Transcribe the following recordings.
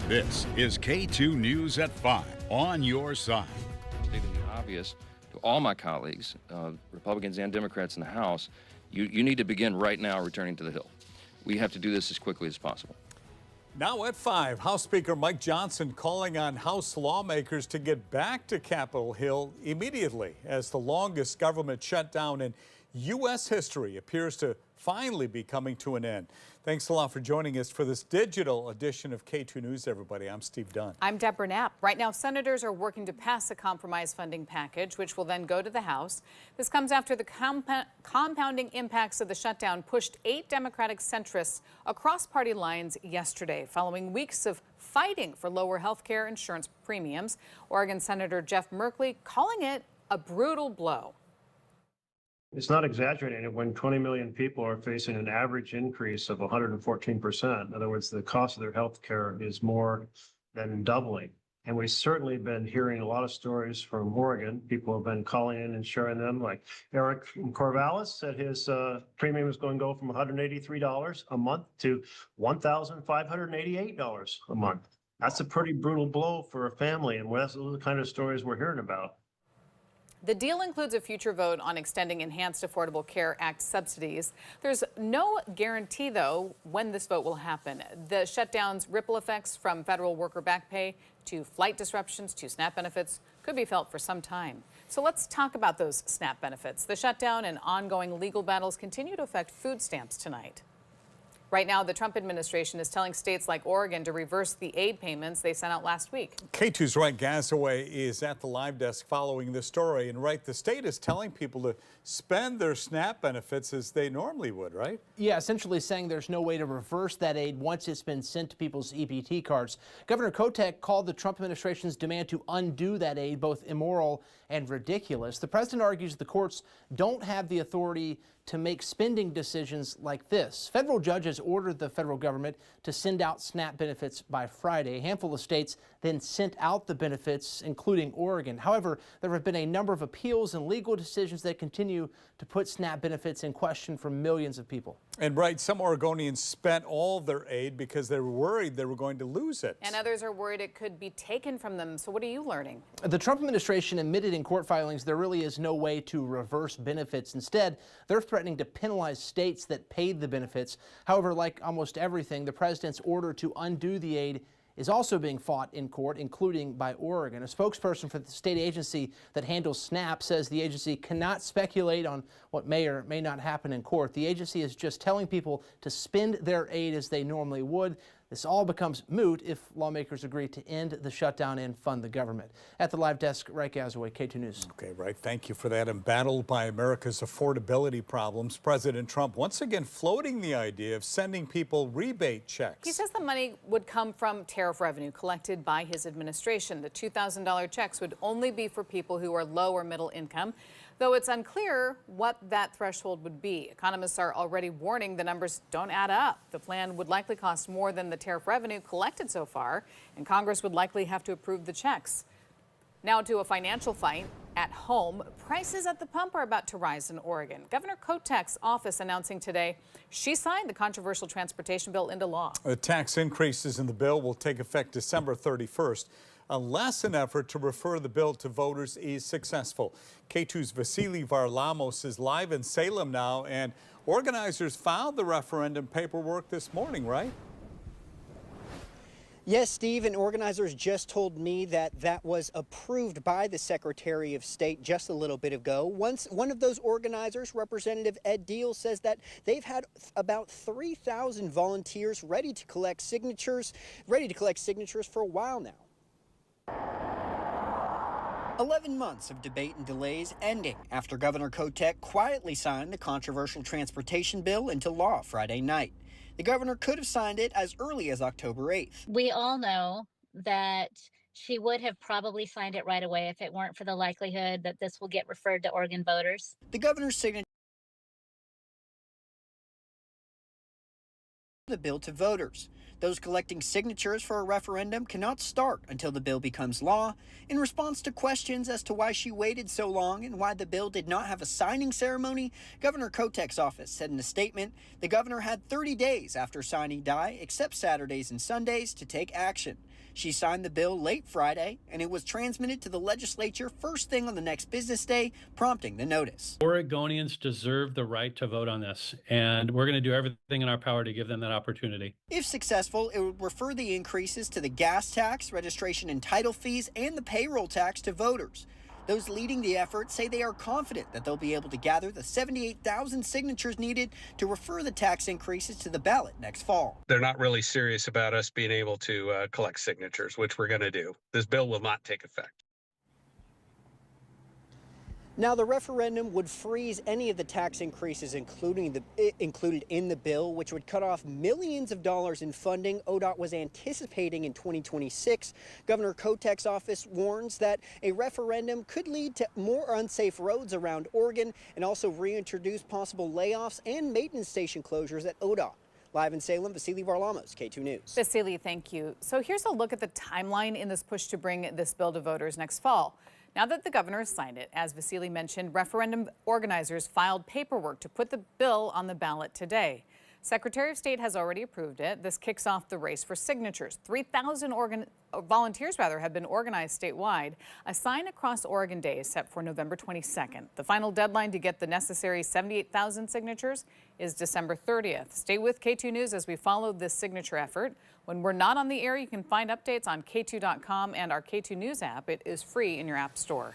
This is K2 News at 5 on your side. Stating the obvious to all my colleagues, Republicans and Democrats in the House, you need to begin right now returning to the Hill. We have to do this as quickly as possible. Now at 5, House Speaker Mike Johnson calling on House lawmakers to get back to Capitol Hill immediately as the longest government shutdown in U.S. history appears to finally be coming to an end. Thanks a lot for joining us for this digital edition of K2 News, everybody. I'm Steve Dunn. I'm Deborah Knapp. Right now, senators are working to pass a compromise funding package, which will then go to the House. This comes after the compounding impacts of the shutdown pushed 8 Democratic centrists across party lines yesterday, following weeks of fighting for lower health care insurance premiums. Oregon Senator Jeff Merkley calling it a brutal blow. It's not exaggerating it when 20 million people are facing an average increase of 114%. In other words, the cost of their health care is more than doubling. And we've certainly been hearing a lot of stories from Oregon. People have been calling in and sharing them, like Eric Corvallis said his premium is going to go from $183 a month to $1,588 a month. That's a pretty brutal blow for a family, and those are the kind of stories we're hearing about. The deal includes a future vote on extending Enhanced Affordable Care Act subsidies. There's no guarantee, though, when this vote will happen. The shutdown's ripple effects from federal worker back pay to flight disruptions to SNAP benefits could be felt for some time. So let's talk about those SNAP benefits. The shutdown and ongoing legal battles continue to affect food stamps tonight. Right now, the Trump administration is telling states like Oregon to reverse the aid payments they sent out last week. K2's Wright Gazaway is at the live desk following the story. And Wright, the state is telling people to spend their SNAP benefits as they normally would, right? Yeah, essentially saying there's no way to reverse that aid once it's been sent to people's EBT cards. Governor Kotek called the Trump administration's demand to undo that aid both immoral and ridiculous. The president argues the courts don't have the authority to make spending decisions like this. Federal judges ordered the federal government to send out SNAP benefits by Friday. A handful of states then sent out the benefits, including Oregon. However, there have been a number of appeals and legal decisions that continue to put SNAP benefits in question for millions of people. And right, some Oregonians spent all their aid because they were worried they were going to lose it. And others are worried it could be taken from them. So what are you learning? The Trump administration admitted in court filings there really is no way to reverse benefits. Instead, they're threatening to penalize states that paid the benefits. However, like almost everything, the president's order to undo the aid is also being fought in court, including by Oregon. A spokesperson for the state agency that handles SNAP says the agency cannot speculate on what may or may not happen in court. The agency is just telling people to spend their aid as they normally would. This all becomes moot if lawmakers agree to end the shutdown and fund the government. At the live desk, Wright Gazaway, K2 News. Okay, right. Thank you for that. Embattled by America's affordability problems, President Trump once again floating the idea of sending people rebate checks. He says the money would come from tariff revenue collected by his administration. The $2,000 checks would only be for people who are low or middle income, though it's unclear what that threshold would be. Economists are already warning the numbers don't add up. The plan would likely cost more than the tariff revenue collected so far, and Congress would likely have to approve the checks. Now to a financial fight at home. Prices at the pump are about to rise in Oregon. Governor Kotek's office announcing today she signed the controversial transportation bill into law. The tax increases in the bill will take effect December 31st. Unless an effort to refer the bill to voters is successful. K2's Vasily Varlamos is live in Salem now, and organizers filed the referendum paperwork this morning, right? Yes, Steve, and organizers just told me that that was approved by the Secretary of State just a little bit ago. One of those organizers, Representative Ed Deal, says that they've had about 3,000 volunteers ready to collect signatures for a while now. 11 months of debate and delays ending after Governor Kotek quietly signed the controversial transportation bill into law Friday night. The governor could have signed it as early as October 8th. We all know that she would have probably signed it right away if it weren't for the likelihood that this will get referred to Oregon voters. The governor's signature the bill to voters. Those collecting signatures for a referendum cannot start until the bill becomes law. In response to questions as to why she waited so long and why the bill did not have a signing ceremony, Governor Kotek's office said in a statement the governor had 30 days after signing die, except Saturdays and Sundays, to take action. She signed the bill late Friday, and it was transmitted to the legislature first thing on the next business day, prompting the notice. Oregonians deserve the right to vote on this, and we're going to do everything in our power to give them that opportunity. If successful, it would refer the increases to the gas tax, registration and title fees, and the payroll tax to voters. Those leading the effort say they are confident that they'll be able to gather the 78,000 signatures needed to refer the tax increases to the ballot next fall. They're not really serious about us being able to collect signatures, which we're going to do. This bill will not take effect. Now, the referendum would freeze any of the tax increases included in the bill, which would cut off millions of dollars in funding ODOT was anticipating in 2026. Governor Kotek's office warns that a referendum could lead to more unsafe roads around Oregon and also reintroduce possible layoffs and maintenance station closures at ODOT. Live in Salem, Vasily Varlamos, K2 News. Vasily, thank you. So here's a look at the timeline in this push to bring this bill to voters next fall. Now that the governor has signed it, as Vasily mentioned, referendum organizers filed paperwork to put the bill on the ballot today. Secretary of State has already approved it. This kicks off the race for signatures. 3,000 volunteers have been organized statewide. A sign across Oregon Day is set for November 22nd. The final deadline to get the necessary 78,000 signatures is December 30th. Stay with K2 News as we follow this signature effort. When we're not on the air, you can find updates on K2.com and our K2 News app. It is free in your app store.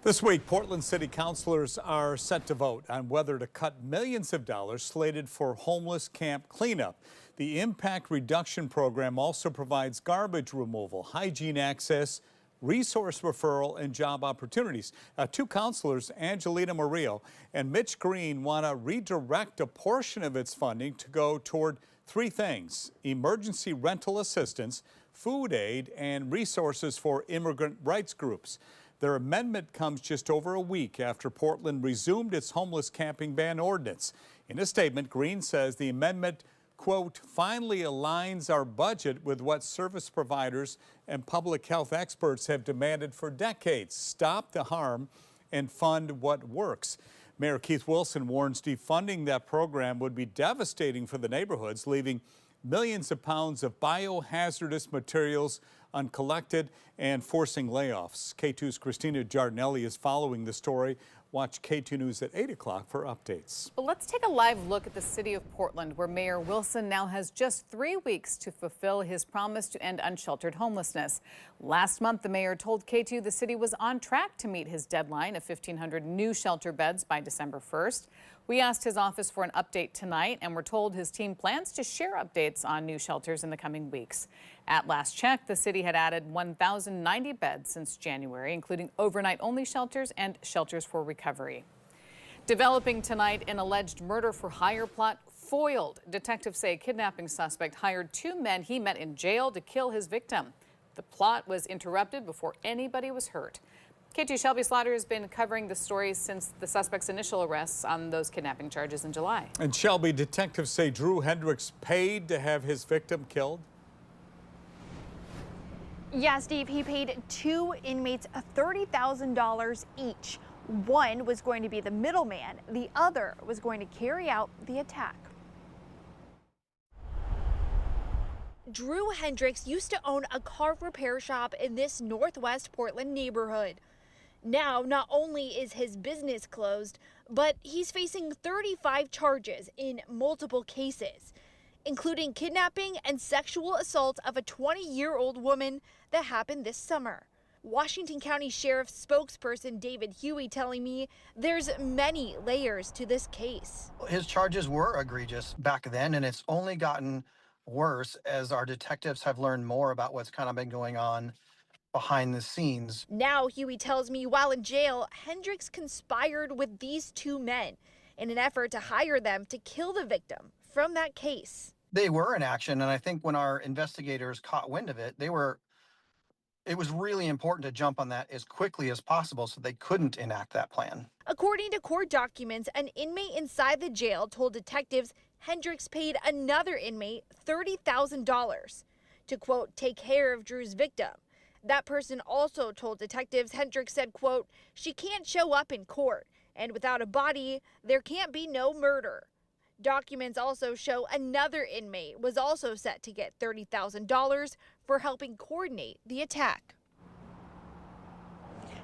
This week, Portland City councilors are set to vote on whether to cut millions of dollars slated for homeless camp cleanup. The impact reduction program also provides garbage removal, hygiene access, resource referral, and job opportunities. Two councilors, Angelina Murillo and Mitch Green, want to redirect a portion of its funding to go toward three things: emergency rental assistance, food aid, and resources for immigrant rights groups. Their amendment comes just over a week after Portland resumed its homeless camping ban ordinance. In a statement, Green says the amendment, quote, finally aligns our budget with what service providers and public health experts have demanded for decades: stop the harm and fund what works. Mayor Keith Wilson warns defunding that program would be devastating for the neighborhoods, leaving millions of pounds of biohazardous materials uncollected and forcing layoffs. K2's Christina Giardinelli is following the story. Watch K2 News at 8 o'clock for updates. Well, let's take a live look at the city of Portland, where Mayor Wilson now has just 3 weeks to fulfill his promise to end unsheltered homelessness. Last month, the mayor told K2 the city was on track to meet his deadline of 1,500 new shelter beds by December 1st. We asked his office for an update tonight, and we're told his team plans to share updates on new shelters in the coming weeks. At last check, the city had added 1,090 beds since January, including overnight-only shelters and shelters for recovery. Developing tonight, an alleged murder-for-hire plot foiled. Detectives say a kidnapping suspect hired two men he met in jail to kill his victim. The plot was interrupted before anybody was hurt. K2 Shelby Slaughter has been covering the story since the suspect's initial arrests on those kidnapping charges in July. And Shelby, detectives say Drew Hendricks paid to have his victim killed. Yeah, Steve, he paid two inmates $30,000 each. One was going to be the middleman. The other was going to carry out the attack. Drew Hendricks used to own a car repair shop in this Northwest Portland neighborhood. Now, not only is his business closed, but he's facing 35 charges in multiple cases, including kidnapping and sexual assault of a 20-year-old woman that happened this summer. Washington County Sheriff's spokesperson David Huey telling me there's many layers to this case. His charges were egregious back then, and it's only gotten worse as our detectives have learned more about what's kind of been going on behind the scenes. Now, Huey tells me while in jail, Hendricks conspired with these two men in an effort to hire them to kill the victim from that case. They were in action, and I think when our investigators caught wind of it, it was really important to jump on that as quickly as possible so they couldn't enact that plan. According to court documents, an inmate inside the jail told detectives Hendricks paid another inmate $30,000 to, quote, take care of Drew's victim. That person also told detectives Hendricks said, quote, she can't show up in court, and without a body, there can't be no murder. Documents also show another inmate was also set to get $30,000 for helping coordinate the attack.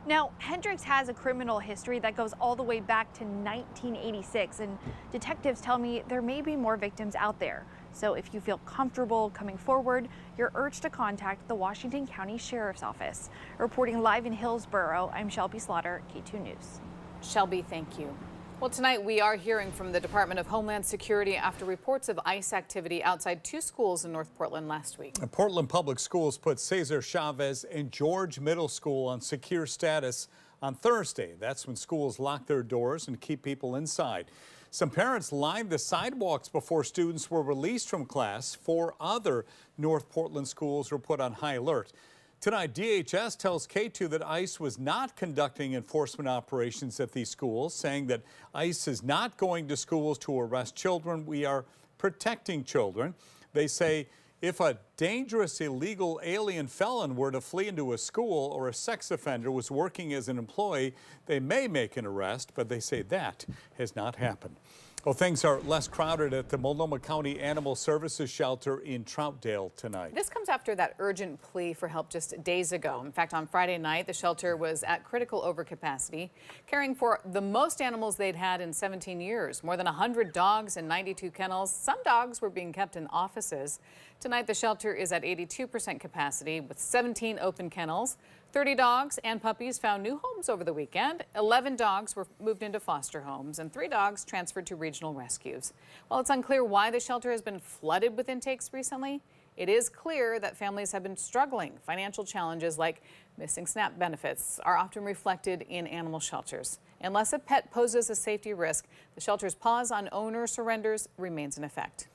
Now, Hendricks has a criminal history that goes all the way back to 1986, and detectives tell me there may be more victims out there. So if you feel comfortable coming forward, you're urged to contact the Washington County Sheriff's Office. Reporting live in Hillsborough, I'm Shelby Slaughter, K2 News. Shelby, thank you. Well, tonight we are hearing from the Department of Homeland Security after reports of ICE activity outside 2 schools in North Portland last week. Portland Public Schools put Cesar Chavez and George Middle School on secure status on Thursday. That's when schools lock their doors and keep people inside. Some parents lined the sidewalks before students were released from class. 4 other North Portland schools were put on high alert. Tonight, DHS tells K2 that ICE was not conducting enforcement operations at these schools, saying that ICE is not going to schools to arrest children. We are protecting children. They say if a dangerous illegal alien felon were to flee into a school or a sex offender was working as an employee, they may make an arrest, but they say that has not happened. Well, things are less crowded at the Multnomah County Animal Services Shelter in Troutdale tonight. This comes after that urgent plea for help just days ago. In fact, on Friday night, the shelter was at critical overcapacity, caring for the most animals they'd had in 17 years. More than 100 dogs and 92 kennels. Some dogs were being kept in offices. Tonight, the shelter is at 82% capacity with 17 open kennels. 30 dogs and puppies found new homes over the weekend. 11 dogs were moved into foster homes and 3 dogs transferred to regional rescues. While it's unclear why the shelter has been flooded with intakes recently, it is clear that families have been struggling. Financial challenges like missing SNAP benefits are often reflected in animal shelters. Unless a pet poses a safety risk, the shelter's pause on owner surrenders remains in effect.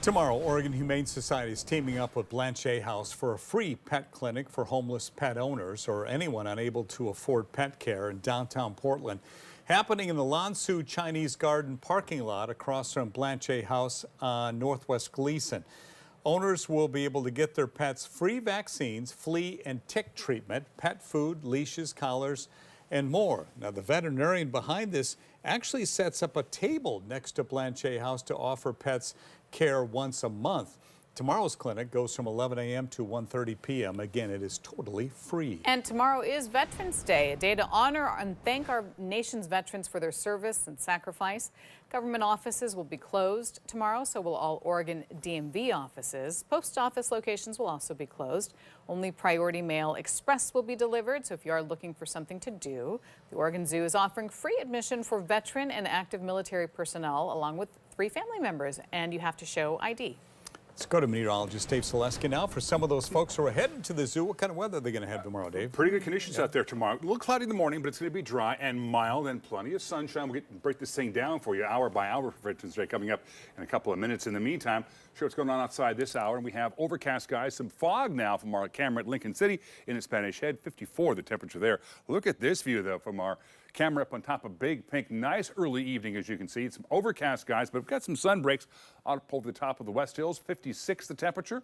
Tomorrow, Oregon Humane Society is teaming up with Blanchet House for a free pet clinic for homeless pet owners or anyone unable to afford pet care in downtown Portland. Happening in the Lansu Chinese Garden parking lot across from Blanchet House on Northwest Gleason. Owners will be able to get their pets free vaccines, flea and tick treatment, pet food, leashes, collars, and more. Now, the veterinarian behind this actually sets up a table next to Blanchet House to offer pets care once a month. Tomorrow's clinic goes from 11 a.m. to 1:30 p.m. Again, it is totally free. And tomorrow is Veterans Day, a day to honor and thank our nation's veterans for their service and sacrifice. Government offices will be closed tomorrow, so will all Oregon DMV offices. Post office locations will also be closed. Only Priority Mail Express will be delivered, so if you are looking for something to do, the Oregon Zoo is offering free admission for veteran and active military personnel, along with 3 family members, and you have to show ID. Let's go to meteorologist Dave Selesky now for some of those folks who are headed to the zoo. What kind of weather are they going to have tomorrow, Dave? Pretty good conditions out there tomorrow. A little cloudy in the morning, but it's going to be dry and mild and plenty of sunshine. We'll break this thing down for you hour by hour for Veterans Day coming up in a couple of minutes. In the meantime, show what's going on outside this hour. And we have overcast skies, some fog now from our camera at Lincoln City in the Spanish Head, 54 the temperature there. Look at this view, though, from our camera up on top of Big Pink. Nice early evening, as you can see. It's some overcast skies, but we've got some sun breaks up over the top of the West Hills, 56 the temperature.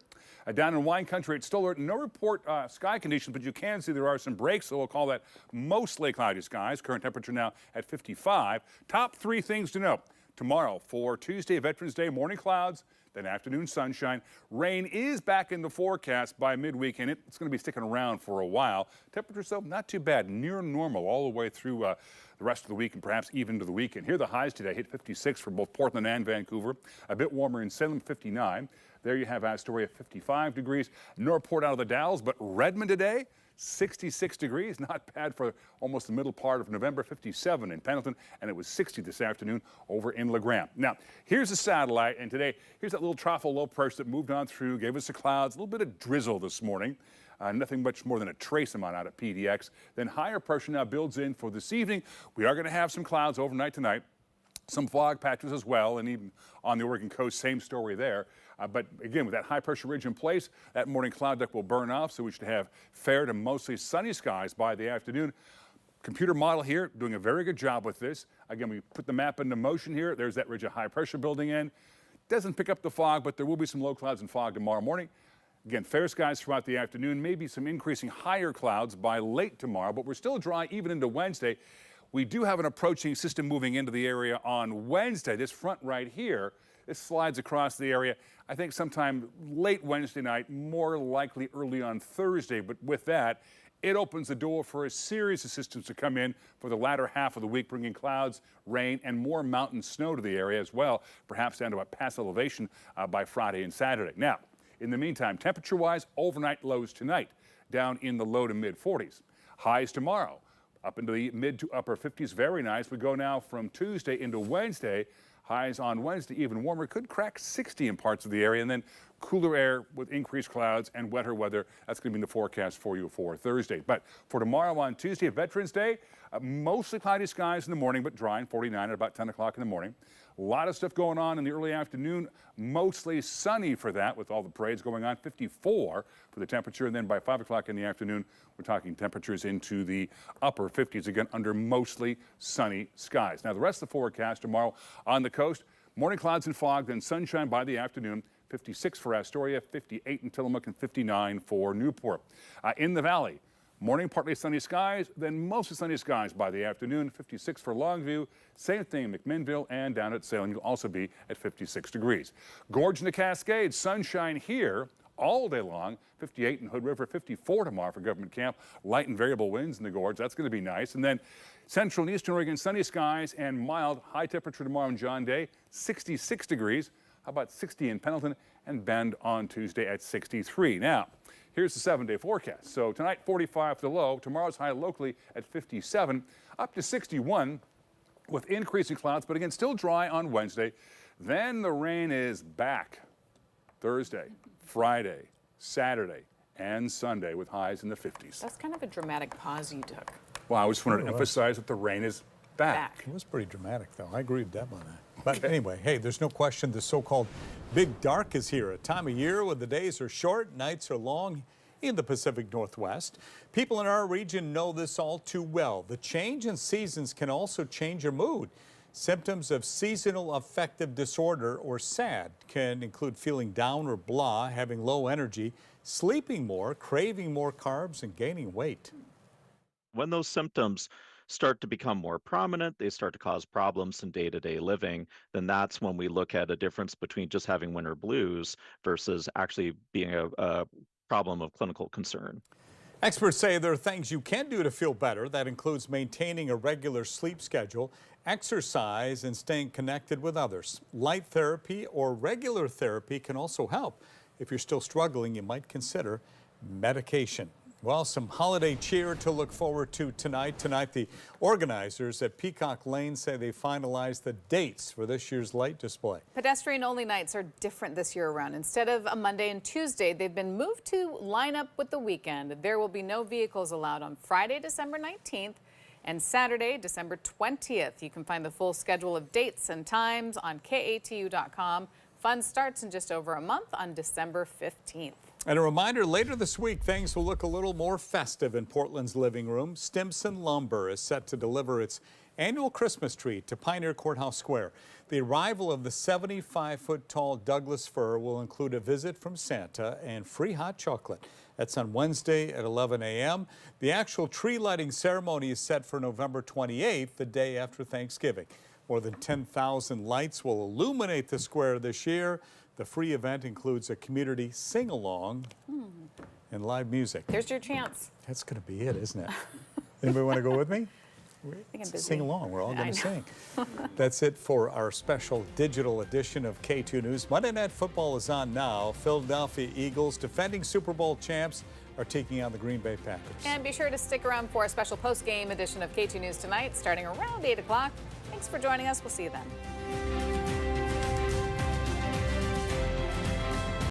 Down in wine country at Stoller, no report sky conditions, but you can see there are some breaks, so we'll call that mostly cloudy skies. Current temperature now at 55. Top 3 things to know. Tomorrow, for Tuesday, Veterans Day, morning clouds, then afternoon sunshine. Rain is back in the forecast by midweek, and it's going to be sticking around for a while. Temperatures, though, not too bad, near normal all the way through the rest of the week and perhaps even to the weekend. Here, the highs today hit 56 for both Portland and Vancouver. A bit warmer in Salem, 59. There you have Astoria, 55 degrees. No report out of the Dalles, but Redmond today, 66 degrees, not bad for almost the middle part of November, 57 in Pendleton, and it was 60 this afternoon over in LeGrand. Now, here's the satellite, and today, here's that little trough of low pressure that moved on through, gave us the clouds, a little bit of drizzle this morning. Nothing much more than a trace amount out at PDX. Then higher pressure now builds in for this evening. We are going to have some clouds overnight tonight. Some fog patches as well, and even on the Oregon coast, same story there. But again, with that high pressure ridge in place, that morning cloud deck will burn off, so we should have fair to mostly sunny skies by the afternoon. Computer model here doing a very good job with this. Again, we put the map into motion here. There's that ridge of high pressure building in. Doesn't pick up the fog, but there will be some low clouds and fog tomorrow morning. Again, fair skies throughout the afternoon, maybe some increasing higher clouds by late tomorrow, but we're still dry even into Wednesday. we do have an approaching system moving into the area on Wednesday. This front right here, this slides across the area, I think sometime late Wednesday night, more likely early on Thursday. But with that, it opens the door for a series of systems to come in for the latter half of the week, bringing clouds, rain, and more mountain snow to the area as well, perhaps down to a pass elevation by Friday and Saturday. Now, in the meantime, temperature-wise, overnight lows tonight, down in the low to mid-40s. Highs tomorrow, up into the mid to upper 50s, very nice. We go now from Tuesday into Wednesday. Highs on Wednesday, even warmer, could crack 60 in parts of the area, and then cooler air with increased clouds and wetter weather. That's going to be in the forecast for you for Thursday. But for tomorrow on Tuesday, Veterans Day, mostly cloudy skies in the morning, but dry and 49 at about 10 o'clock in the morning. A lot of stuff going on in the early afternoon, mostly sunny for that with all the parades going on, 54 for the temperature. And then by 5 o'clock in the afternoon, we're talking temperatures into the upper 50s again under mostly sunny skies. Now, the rest of the forecast tomorrow on the coast, morning clouds and fog, then sunshine by the afternoon. 56 for Astoria, 58 in Tillamook, and 59 for Newport. In the valley, morning partly sunny skies, then mostly sunny skies by the afternoon. 56 for Longview, same thing in McMinnville, and down at Salem you'll also be at 56 degrees. Gorge in the Cascades, sunshine here all day long. 58 in Hood River, 54 tomorrow for Government Camp. Light and variable winds in the Gorge, that's going to be nice. And then central and eastern Oregon, sunny skies and mild. High temperature tomorrow on John Day, 66 degrees. How about 60 in Pendleton and Bend on Tuesday at 63. Now, here's the 7-day forecast. So tonight, 45 for the low. Tomorrow's high locally at 57, up to 61 with increasing clouds, but again, still dry on Wednesday. Then the rain is back Thursday, Friday, Saturday, and Sunday with highs in the 50s. That's kind of a dramatic pause you took. Well, I just wanted to emphasize that the rain is back. It was pretty dramatic, though. I agree with Deb on that. But anyway, hey, there's no question the so-called big dark is here, a time of year when the days are short, nights are long in the Pacific Northwest. People in our region know this all too well. The change in seasons can also change your mood. Symptoms of seasonal affective disorder, or SAD, can include feeling down or blah, having low energy, sleeping more, craving more carbs, and gaining weight. When those symptoms start to become more prominent, they start to cause problems in day-to-day living, then that's when we look at a difference between just having winter blues versus actually being a problem of clinical concern. Experts say there are things you can do to feel better. That includes maintaining a regular sleep schedule, exercise, and staying connected with others. Light therapy or regular therapy can also help. If you're still struggling, you might consider medication. Well, some holiday cheer to look forward to tonight. Tonight, the organizers at Peacock Lane say they finalized the dates for this year's light display. Pedestrian-only nights are different this year around. Instead of a Monday and Tuesday, they've been moved to line up with the weekend. There will be no vehicles allowed on Friday, December 19th, and Saturday, December 20th. You can find the full schedule of dates and times on KATU.com. Fun starts in just over a month on December 15th. And a reminder, later this week, things will look a little more festive in Portland's living room. Stimson Lumber is set to deliver its annual Christmas tree to Pioneer Courthouse Square. The arrival of the 75-foot-tall Douglas fir will include a visit from Santa and free hot chocolate. That's on Wednesday at 11 a.m. The actual tree lighting ceremony is set for November 28th, the day after Thanksgiving. More than 10,000 lights will illuminate the square this year. The free event includes a community sing-along and live music. Here's your chance. That's going to be it, isn't it? Anybody want to go with me? Sing along. We're all going to sing. That's it for our special digital edition of K2 News. Monday Night Football is on now. Philadelphia Eagles, defending Super Bowl champs, are taking on the Green Bay Packers. And be sure to stick around for a special post-game edition of K2 News tonight, starting around 8 o'clock. Thanks for joining us. We'll see you then.